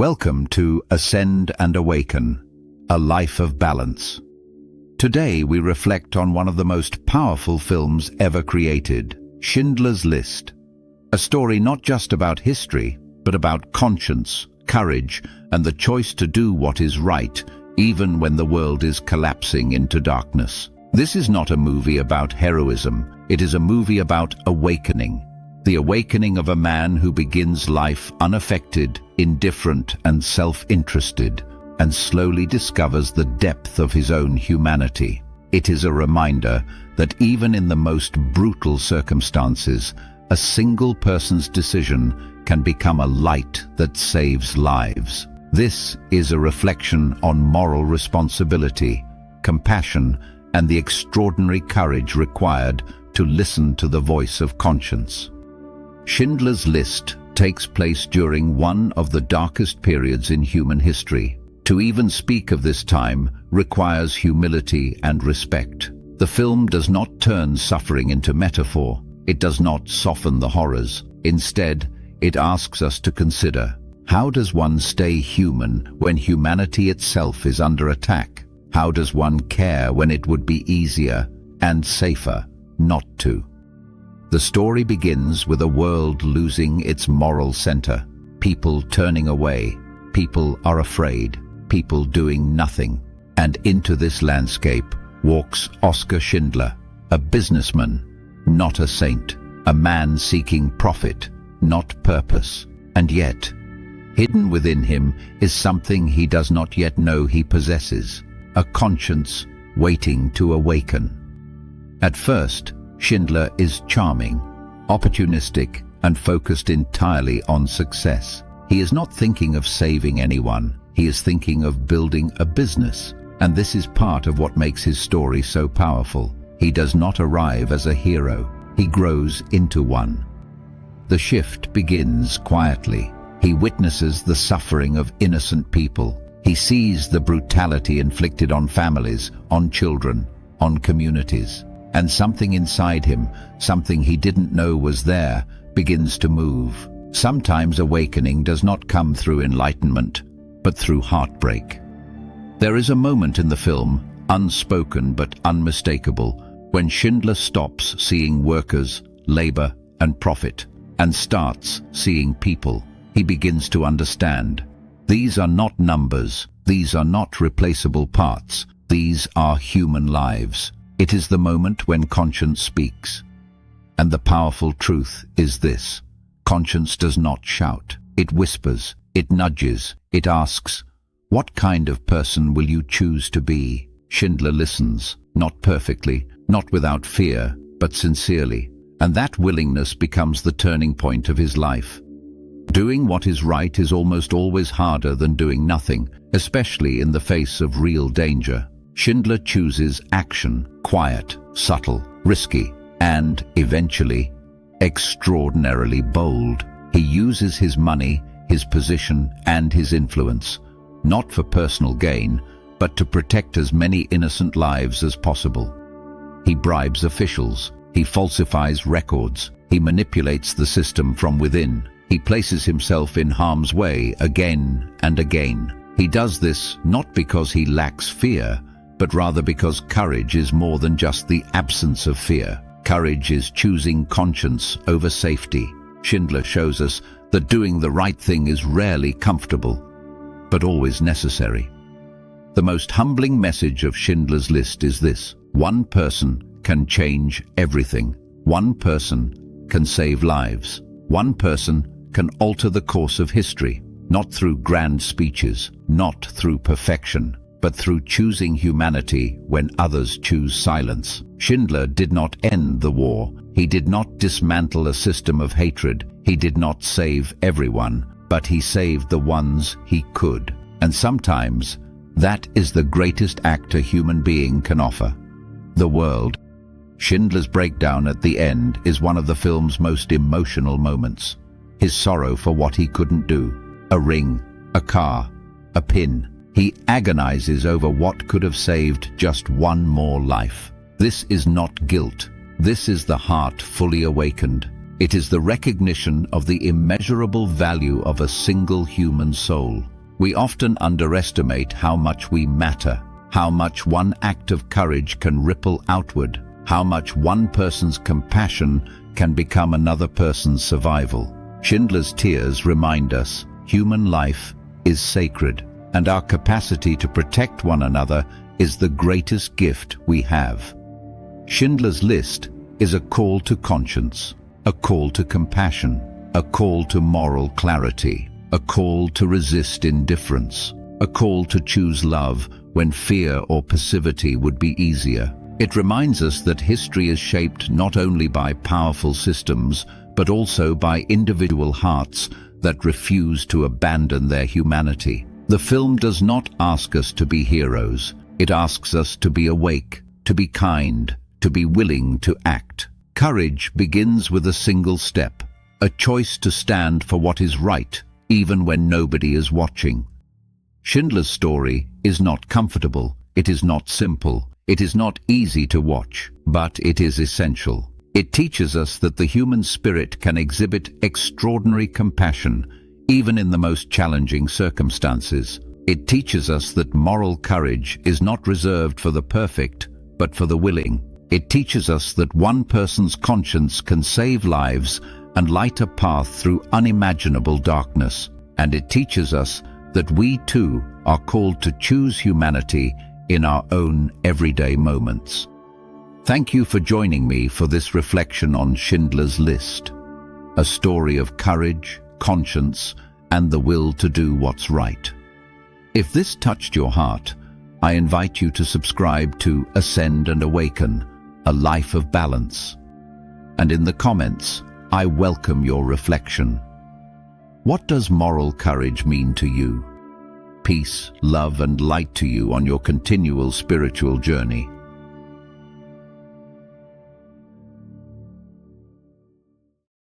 Welcome to Ascend and Awaken, a life of balance. Today we reflect on one of the most powerful films ever created, Schindler's List. A story not just about history, but about conscience, courage, and the choice to do what is right, even when the world is collapsing into darkness. This is not a movie about heroism, it is a movie about awakening. The awakening of a man who begins life unaffected, indifferent, and self-interested, and slowly discovers the depth of his own humanity. It is a reminder that even in the most brutal circumstances, a single person's decision can become a light that saves lives. This is a reflection on moral responsibility, compassion, and the extraordinary courage required to listen to the voice of conscience. Schindler's List takes place during one of the darkest periods in human history. To even speak of this time requires humility and respect. The film does not turn suffering into metaphor. It does not soften the horrors. Instead, it asks us to consider, how does one stay human when humanity itself is under attack? How does one care when it would be easier and safer not to? The story begins with a world losing its moral center. People turning away. People are afraid. People doing nothing. And into this landscape walks Oskar Schindler, a businessman, not a saint, a man seeking profit, not purpose. And yet, hidden within him is something he does not yet know he possesses, a conscience waiting to awaken. At first, Schindler is charming, opportunistic, and focused entirely on success. He is not thinking of saving anyone, he is thinking of building a business. And this is part of what makes his story so powerful. He does not arrive as a hero, he grows into one. The shift begins quietly. He witnesses the suffering of innocent people. He sees the brutality inflicted on families, on children, on communities. And something inside him, something he didn't know was there, begins to move. Sometimes awakening does not come through enlightenment, but through heartbreak. There is a moment in the film, unspoken but unmistakable, when Schindler stops seeing workers, labor, and profit, and starts seeing people. He begins to understand. These are not numbers, these are not replaceable parts, these are human lives. It is the moment when conscience speaks. And the powerful truth is this: conscience does not shout, it whispers, it nudges, it asks, what kind of person will you choose to be? Schindler listens, not perfectly, not without fear, but sincerely, and that willingness becomes the turning point of his life. Doing what is right is almost always harder than doing nothing, especially in the face of real danger. Schindler chooses action, quiet, subtle, risky, and, eventually, extraordinarily bold. He uses his money, his position, and his influence, not for personal gain, but to protect as many innocent lives as possible. He bribes officials, he falsifies records, he manipulates the system from within. He places himself in harm's way again and again. He does this not because he lacks fear, but rather because courage is more than just the absence of fear. Courage is choosing conscience over safety. Schindler shows us that doing the right thing is rarely comfortable, but always necessary. The most humbling message of Schindler's List is this: one person can change everything. One person can save lives. One person can alter the course of history, not through grand speeches, not through perfection, but through choosing humanity when others choose silence. Schindler did not end the war. He did not dismantle a system of hatred. He did not save everyone, but he saved the ones he could. And sometimes, that is the greatest act a human being can offer. The world. Schindler's breakdown at the end is one of the film's most emotional moments. His sorrow for what he couldn't do. A ring, a car, a pin. He agonizes over what could have saved just one more life. This is not guilt. This is the heart fully awakened. It is the recognition of the immeasurable value of a single human soul. We often underestimate how much we matter, how much one act of courage can ripple outward, how much one person's compassion can become another person's survival. Schindler's tears remind us human life is sacred, and our capacity to protect one another is the greatest gift we have. Schindler's List is a call to conscience, a call to compassion, a call to moral clarity, a call to resist indifference, a call to choose love when fear or passivity would be easier. It reminds us that history is shaped not only by powerful systems, but also by individual hearts that refuse to abandon their humanity. The film does not ask us to be heroes. It asks us to be awake, to be kind, to be willing to act. Courage begins with a single step, a choice to stand for what is right, even when nobody is watching. Schindler's story is not comfortable, it is not simple, it is not easy to watch, but it is essential. It teaches us that the human spirit can exhibit extraordinary compassion, even in the most challenging circumstances. It teaches us that moral courage is not reserved for the perfect, but for the willing. It teaches us that one person's conscience can save lives and light a path through unimaginable darkness. And it teaches us that we too are called to choose humanity in our own everyday moments. Thank you for joining me for this reflection on Schindler's List, a story of courage, conscience, and the will to do what's right. If this touched your heart, I invite you to subscribe to Ascend and Awaken, a life of balance. And in the comments, I welcome your reflection. What does moral courage mean to you? Peace, love, and light to you on your continual spiritual journey.